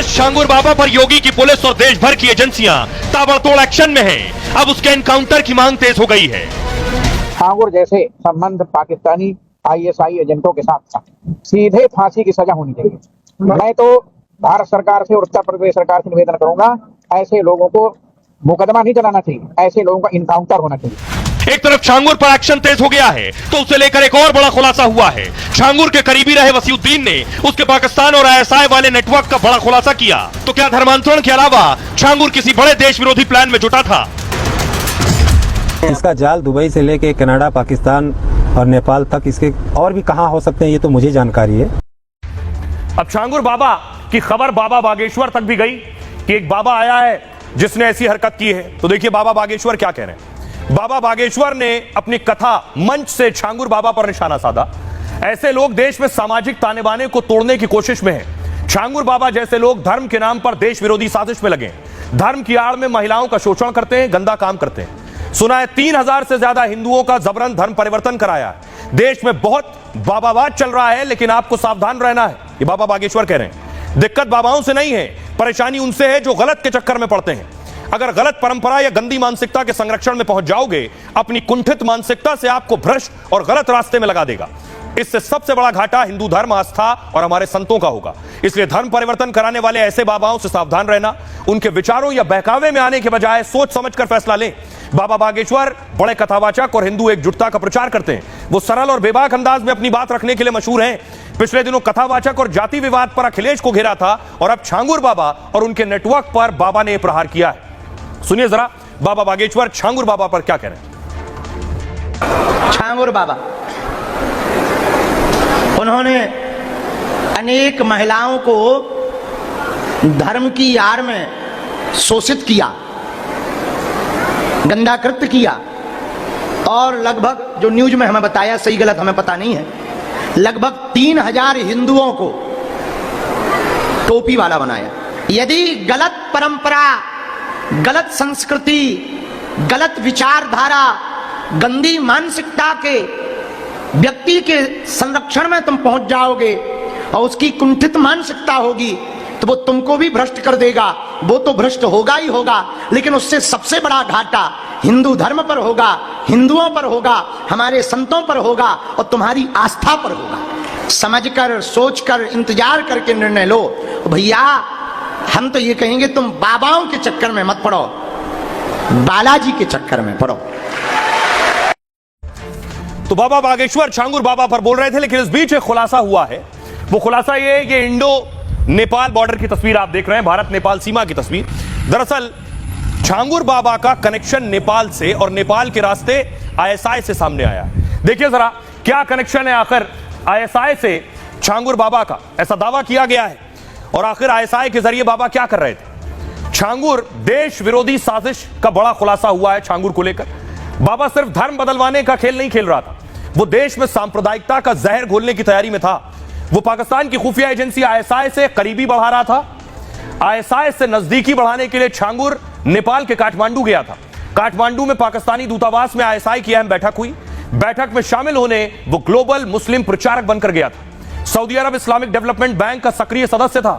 जिस छांगुर बाबा पर योगी की पुलिस और देश भर की एजेंसियां ताबड़तोड़ एक्शन में हैं, अब उसके एनकाउंटर की मांग तेज हो गई है। छांगुर जैसे संबंध पाकिस्तानी आईएसआई एजेंटों के साथ सीधे फांसी की सजा होनी चाहिए। मैं तो भारत सरकार से और उत्तर प्रदेश सरकार से निवेदन करूंगा, ऐसे लोगों को मुकदमा नहीं चलाना चाहिए, ऐसे लोगों का इनकाउंटर होना चाहिए। एक तरफ छांगुर पर एक्शन तेज हो गया है तो उसे लेकर एक और बड़ा खुलासा हुआ है। छांगुर के करीबी रहे वसीउद्दीन ने उसके पाकिस्तान और आईएसआई वाले नेटवर्क का बड़ा खुलासा किया। तो क्या धर्मांतरण के अलावा छांगुर किसी बड़े देश विरोधी प्लान में जुटा था? इसका जाल दुबई से लेके कनाडा, पाकिस्तान और नेपाल तक इसके और भी कहां हो सकते हैं, ये तो मुझे जानकारी है। अब छांगुर बाबा की खबर बाबा बागेश्वर तक भी गई कि एक बाबा आया है जिसने ऐसी हरकत की है। तो देखिए बाबा बागेश्वर क्या कह रहे हैं। बाबा बागेश्वर ने अपनी कथा मंच से छांगुर बाबा पर निशाना साधा। ऐसे लोग देश में सामाजिक ताने बाने को तोड़ने की कोशिश में हैं। छांगुर बाबा जैसे लोग धर्म के नाम पर देश विरोधी साजिश में लगे, धर्म की आड़ में महिलाओं का शोषण करते हैं, गंदा काम करते हैं। सुना है 3000 से ज्यादा हिंदुओं का जबरन धर्म परिवर्तन कराया है। देश में बहुत बाबावाद चल रहा है, लेकिन आपको सावधान रहना है, ये बाबा बागेश्वर कह रहे हैं। दिक्कत बाबाओं से नहीं है, परेशानी उनसे है जो गलत के चक्कर में पड़ते हैं। अगर गलत परंपरा या गंदी मानसिकता के संरक्षण में पहुंच जाओगे, अपनी कुंठित मानसिकता से आपको भ्रष्ट और गलत रास्ते में लगा देगा। इससे सबसे बड़ा घाटा हिंदू धर्म, आस्था और हमारे संतों का होगा। इसलिए धर्म परिवर्तन कराने वाले ऐसे बाबाओं से सावधान रहना। उनके विचारों या बहकावे में आने के बजाय सोच समझकर फैसला लें। बाबा बागेश्वर बड़े कथावाचक और हिंदू एकजुटता का प्रचार करते हैं। वो सरल और बेबाक अंदाज में अपनी बात रखने के लिए मशहूर हैं। पिछले दिनों कथावाचक और जाति विवाद पर अखिलेश को घेरा था और अब छांगुर बाबा और उनके नेटवर्क पर बाबा ने प्रहार किया है। सुनिए जरा बाबा बागेश्वर छांगुर बाबा पर क्या कह रहे हैं। छांगुर बाबा, उन्होंने अनेक महिलाओं को धर्म की आड़ में शोषित किया, गंदा कृत्य किया और लगभग जो न्यूज में हमें बताया, सही गलत हमें पता नहीं है, लगभग 3000 हिंदुओं को टोपी वाला बनाया। यदि गलत परंपरा, गलत संस्कृति, गलत विचारधारा, गंदी मानसिकता के व्यक्ति के संरक्षण में तुम पहुंच जाओगे और उसकी कुंठित मानसिकता होगी तो वो तुमको भी भ्रष्ट कर देगा। वो तो भ्रष्ट होगा ही होगा, लेकिन उससे सबसे बड़ा घाटा हिंदू धर्म पर होगा, हिंदुओं पर होगा, हमारे संतों पर होगा और तुम्हारी आस्था पर होगा। समझकर, सोचकर, इंतजार करके निर्णय लो। भैया हम तो ये कहेंगे तुम बाबाओं के चक्कर में मत पड़ो, बालाजी के चक्कर में पड़ो। तो बाबा बागेश्वर छांगुर बाबा पर बोल रहे थे, लेकिन इस बीच एक खुलासा हुआ है। वो खुलासा ये है कि इंडो नेपाल बॉर्डर की तस्वीर आप देख रहे हैं, भारत नेपाल सीमा की तस्वीर। दरअसल छांगुर बाबा का कनेक्शन नेपाल से और नेपाल के रास्ते आईएसआई से सामने आया। देखिए जरा क्या कनेक्शन है आखिर आईएसआई से छांगुर बाबा का, ऐसा दावा किया गया है। और आखिर आईएसआई के जरिए बाबा क्या कर रहे थे। छांगुर देश विरोधी साजिश का बड़ा खुलासा हुआ है छांगुर को लेकर। बाबा सिर्फ धर्म बदलवाने का खेल नहीं खेल रहा था, वो देश में सांप्रदायिकता का जहर घोलने की तैयारी में था। वो पाकिस्तान की खुफिया एजेंसी आईएसआई से करीबी बढ़ा रहा था। आईएसआई से नजदीकी बढ़ाने के लिए छांगुर नेपाल के काठमांडू गया था। काठमांडू में पाकिस्तानी दूतावास में आईएसआई की अहम बैठक हुई। बैठक में शामिल होने वो ग्लोबल मुस्लिम प्रचारक बनकर गया था। सऊदी अरब इस्लामिक डेवलपमेंट बैंक का सक्रिय सदस्य था।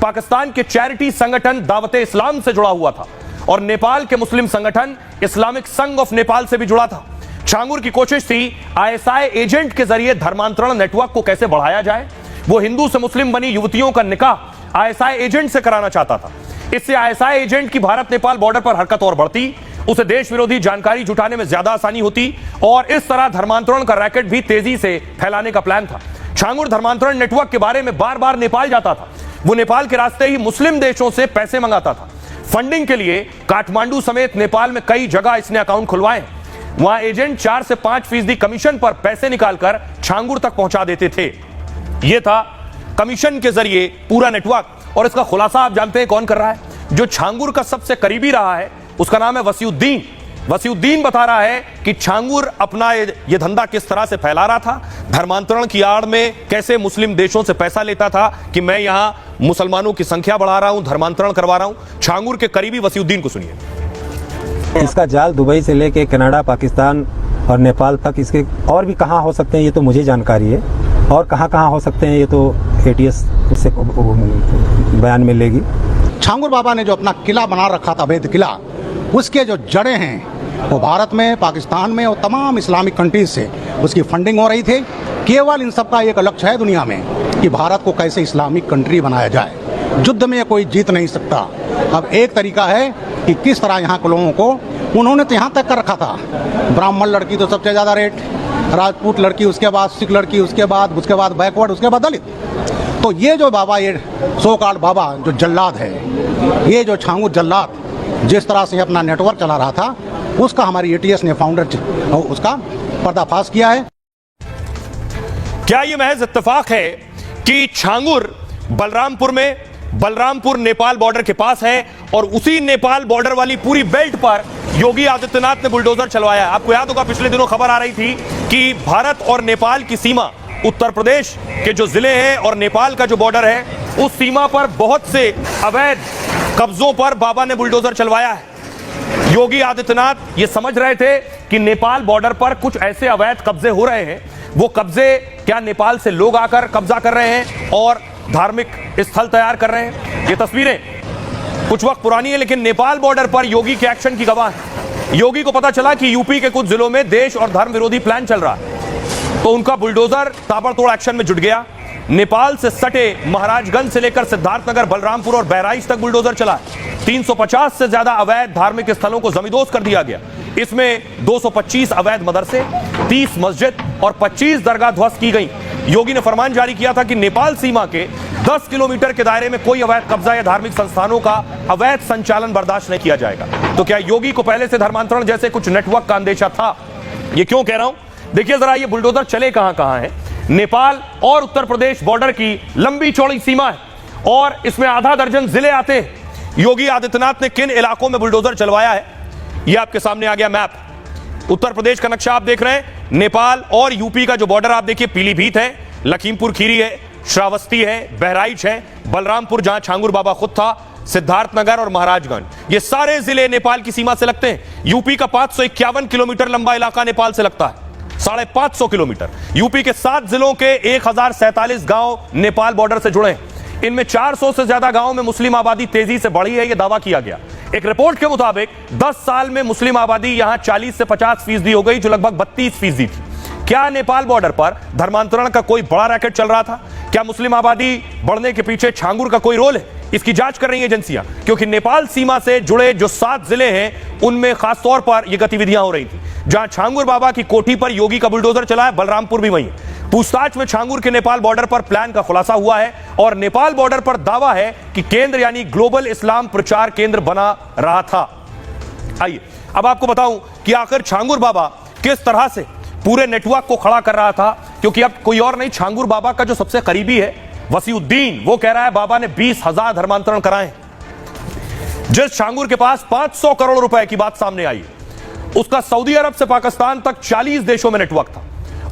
पाकिस्तान के चैरिटी संगठन दावते इस्लाम से जुड़ा हुआ था और नेपाल के मुस्लिम संगठन इस्लामिक संघ ऑफ नेपाल से भी जुड़ा था। छांगुर की कोशिश थी आईएसआई एजेंट के जरिए धर्मांतरण नेटवर्क को कैसे बढ़ाया जाए। वो हिंदू से मुस्लिम बनी युवतियों का निकाह आईएसआई एजेंट से कराना चाहता था। इससे आईएसआई एजेंट की भारत नेपाल बॉर्डर पर हरकत और बढ़ती, उसे देश विरोधी जानकारी जुटाने में ज्यादा आसानी होती और इस तरह धर्मांतरण का रैकेट भी तेजी से फैलाने का प्लान था। छांगुर धर्मांतरण नेटवर्क के बारे में बार बार नेपाल जाता था। वो नेपाल के रास्ते ही मुस्लिम देशों से पैसे मंगाता था। फंडिंग के लिए काठमांडू समेत नेपाल में कई जगह इसने अकाउंट खुलवाए। वहां एजेंट 4 से 5% कमीशन पर पैसे निकालकर छांगुर तक पहुंचा देते थे। यह था कमीशन के जरिए पूरा नेटवर्क। और इसका खुलासा आप जानते हैं कौन कर रहा है? जो छांगुर का सबसे करीबी रहा है उसका नाम है वसीउद्दीन। वसीउद्दीन बता रहा है कि छांगुर अपना ये धंधा किस तरह से फैला रहा था, धर्मांतरण की आड़ में कैसे मुस्लिम देशों से पैसा लेता था कि मैं यहां मुसलमानों की संख्या बढ़ा रहा हूं, धर्मांतरण करवा रहा हूं। छांगुर के करीबी वसीउद्दीन को सुनिए। इसका जाल दुबई से लेके कनाडा, पाकिस्तान और नेपाल तक इसके और भी कहां हो सकते हैं, ये तो मुझे जानकारी है। और कहां हो सकते हैं ये तो ATS से बयान में लेगी। छांगुर बाबा ने जो अपना किला बना रखा था, अवैध किला, उसके जो जड़ें हैं वो भारत में, पाकिस्तान में और तमाम इस्लामिक कंट्रीज से उसकी फंडिंग हो रही थी। केवल इन सब का एक लक्ष्य है दुनिया में कि भारत को कैसे इस्लामिक कंट्री बनाया जाए। युद्ध में कोई जीत नहीं सकता। अब एक तरीका है कि किस तरह यहाँ के लोगों को, उन्होंने तो यहाँ तक कर रखा था, ब्राह्मण लड़की तो सबसे ज़्यादा रेट, राजपूत लड़की, उसके बाद सिख लड़की, उसके बाद बैकवर्ड, उसके बाद दलित। तो ये जो बाबा, ये सो कॉल्ड बाबा जो जल्लाद है, ये जो छांगुर जल्लाद जिस तरह से अपना नेटवर्क चला रहा था, उसका हमारी ATS ने फाउंडर उसका पर्दाफाश किया है। क्या यह महज इत्तेफाक है कि छांगुर बलरामपुर नेपाल बॉर्डर के पास है और उसी नेपाल बॉर्डर वाली पूरी बेल्ट पर योगी आदित्यनाथ ने बुलडोजर चलवाया है? आपको याद होगा पिछले दिनों खबर आ रही थी कि भारत और नेपाल की सीमा, उत्तर प्रदेश के जो जिले हैं और नेपाल का जो बॉर्डर है, उस सीमा पर बहुत से अवैध कब्जों पर बाबा ने बुलडोजर चलवाया है। योगी आदित्यनाथ ये समझ रहे थे कि नेपाल बॉर्डर पर कुछ ऐसे अवैध कब्जे हो रहे हैं। वो कब्जे क्या नेपाल से लोग आकर कब्जा कर रहे हैं और धार्मिक स्थल तैयार कर रहे हैं? ये तस्वीरें कुछ वक्त पुरानी है, लेकिन नेपाल बॉर्डर पर योगी के एक्शन की गवाह है। योगी को पता चला कि यूपी के कुछ जिलों में देश और धर्म विरोधी प्लान चल रहा है, तो उनका बुलडोजर ताबड़तोड़ एक्शन में जुट गया। नेपाल से सटे महाराजगंज से लेकर सिद्धार्थनगर, बलरामपुर और बहराइच तक बुलडोजर चला। 350 से ज्यादा अवैध धार्मिक स्थलों को जमींदोज कर दिया गया। इसमें 225 अवैध मदरसे, 30 मस्जिद और 25 दरगाह ध्वस्त की गई। योगी ने फरमान जारी किया था कि नेपाल सीमा के 10 किलोमीटर के दायरे में कोई अवैध कब्जा या धार्मिक संस्थानों का अवैध संचालन बर्दाश्त नहीं किया जाएगा। तो क्या योगी को पहले से धर्मांतरण जैसे कुछ नेटवर्क का अंदेशा था? ये क्यों कह रहा हूं, देखिए जरा ये बुलडोजर चले कहां है। नेपाल और उत्तर प्रदेश बॉर्डर की लंबी चौड़ी सीमा है और इसमें आधा दर्जन जिले आते हैं। योगी आदित्यनाथ ने किन इलाकों में बुलडोजर चलवाया है, यह आपके सामने आ गया मैप। उत्तर प्रदेश का नक्शा आप देख रहे हैं, नेपाल और यूपी का जो बॉर्डर आप देखिए, पीलीभीत है, लखीमपुर खीरी है, श्रावस्ती है, बहराइच है, बलरामपुर जहां छांगुर बाबा खुद था, सिद्धार्थनगर और महाराजगंज, ये सारे जिले नेपाल की सीमा से लगते हैं। यूपी का 551 किलोमीटर लंबा इलाका नेपाल से लगता है, 550 किलोमीटर। यूपी के 7 जिलों के 1047 गांव नेपाल बॉर्डर से जुड़े हैं। इनमें 400 से ज्यादा गांवों में मुस्लिम आबादी तेजी से बढ़ी है, यह दावा किया गया। एक रिपोर्ट के मुताबिक 10 साल में मुस्लिम आबादी यहां 40 से 50% हो गई, जो लगभग 32% थी। क्या नेपाल बॉर्डर पर धर्मांतरण का कोई बड़ा रैकेट चल रहा था? क्या मुस्लिम आबादी बढ़ने के पीछे छांगुर का कोई रोल है? इसकी जांच कर रही है एजेंसियां, क्योंकि नेपाल सीमा से जुड़े जो 7 जिले हैं उनमें खासतौर पर यह गतिविधियां हो रही थी। जहां छांगुर बाबा की कोठी पर योगी का बुलडोजर चला है, बलरामपुर भी वही है। पूछताछ में छांगुर के नेपाल बॉर्डर पर प्लान का खुलासा हुआ है और नेपाल बॉर्डर पर दावा है कि केंद्र यानी ग्लोबल इस्लाम प्रचार केंद्र बना रहा था। आइए अब आपको बताऊं कि आखिर छांगुर बाबा किस तरह से पूरे नेटवर्क को खड़ा कर रहा था, क्योंकि अब कोई और नहीं, छांगुर बाबा का जो सबसे करीबी है वसीउद्दीन, वो कह रहा है बाबा ने 20,000 धर्मांतरण कराए। जिस छांगुर के पास 500 करोड़ रुपए की बात सामने आई, उसका सऊदी अरब से पाकिस्तान तक 40 देशों में नेटवर्क था।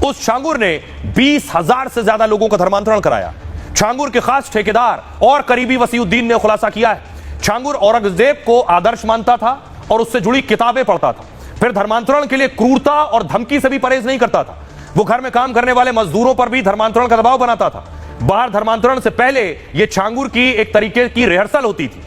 उस छांगुर ने 20,000 से ज्यादा लोगों का धर्मांतरण कराया। छांगुर के खास ठेकेदार और करीबी वसीउद्दीन ने खुलासा किया है, छांगुर औरंगजेब को आदर्श मानता था और उससे जुड़ी किताबें पढ़ता था। फिर धर्मांतरण के लिए क्रूरता और धमकी से भी परहेज नहीं करता था। वो घर में काम करने वाले मजदूरों पर भी धर्मांतरण का दबाव बनाता था। बाहर धर्मांतरण से पहले यह छांगुर की एक तरीके की रिहर्सल होती थी।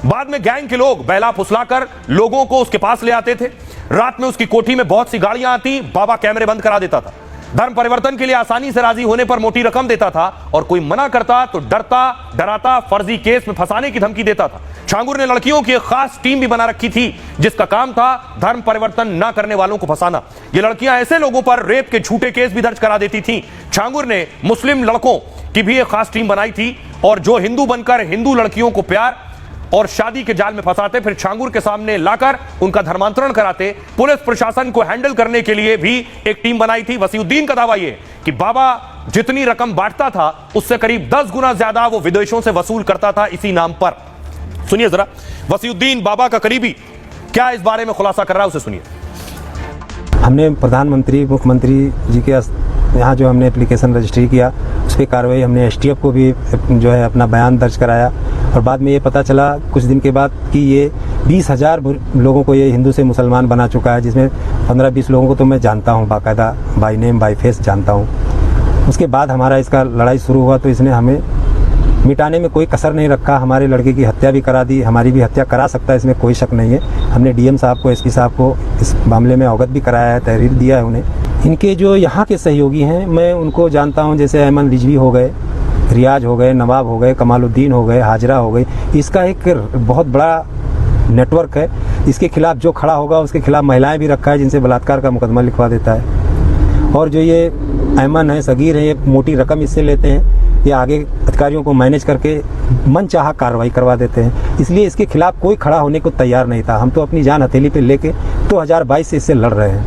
बाद में गैंग के लोग बहला फुसलाकर लोगों को उसके पास ले आते थे। रात में उसकी कोठी में बहुत सी गाड़ियां आती, बाबा कैमरे बंद करा देता था। धर्म परिवर्तन के लिए आसानी से राजी होने पर मोटी रकम देता था और कोई मना करता तो डराता फर्जी केस में फंसाने की धमकी देता था। छांगुर ने लड़कियों की एक खास टीम भी बना रखी थी, जिसका काम था धर्म परिवर्तन न करने वालों को फंसाना। ये लड़कियां ऐसे लोगों पर रेप के झूठे केस भी दर्ज करा देती थी। छांगुर ने मुस्लिम लड़कों की भी एक खास टीम बनाई थी और जो हिंदू बनकर हिंदू लड़कियों को प्यार और शादी के जाल में फंसाते, फिर छांगुर के सामने लाकर उनका धर्मांतरण कराते। पुलिस प्रशासन को हैंडल करने के लिए भी एक टीम बनाई थी। वसीउद्दीन का दावा यह कि बाबा जितनी रकम बांटता था उससे करीब 10 गुना ज्यादा वो विदेशों से वसूल करता था इसी नाम पर। सुनिए जरा, वसीउद्दीन बाबा का करीबी क्या इस बारे में खुलासा कर रहा है, उसे सुनिए। हमने प्रधानमंत्री मुख्यमंत्री जी के यहाँ जो हमने एप्लीकेशन रजिस्ट्री किया, उस पर कार्रवाई हमने STF को भी जो है अपना बयान दर्ज कराया और बाद में ये पता चला कुछ दिन के बाद कि ये 20,000 लोगों को ये हिंदू से मुसलमान बना चुका है, जिसमें 15-20 लोगों को तो मैं जानता हूँ, बाकायदा बाय नेम बाय फेस जानता हूँ। उसके बाद हमारा इसका लड़ाई शुरू हुआ तो इसने हमें मिटाने में कोई कसर नहीं रखा। हमारे लड़के की हत्या भी करा दी, हमारी भी हत्या करा सकता है, इसमें कोई शक नहीं है। हमने डीएम साहब को, एसपी साहब को इस मामले में अवगत भी कराया है, तहरीर दिया है उन्हें। इनके जो यहाँ के सहयोगी हैं मैं उनको जानता हूँ, जैसे अहमद रिजवी हो गए, रियाज हो गए, नवाब हो गए, कमालुद्दीन हो गए, हाजरा हो गई। इसका एक बहुत बड़ा नेटवर्क है। इसके खिलाफ जो खड़ा होगा उसके खिलाफ महिलाएं भी रखा है जिनसे बलात्कार का मुकदमा लिखवा देता है। और जो ये अयमन है, सगीर है, ये मोटी रकम इससे लेते हैं, ये आगे अधिकारियों को मैनेज करके मनचाहा कार्रवाई करवा देते हैं। इसलिए इसके खिलाफ कोई खड़ा होने को तैयार नहीं था। हम तो अपनी जान हथेली पे लेके 2022 से इससे लड़ रहे हैं।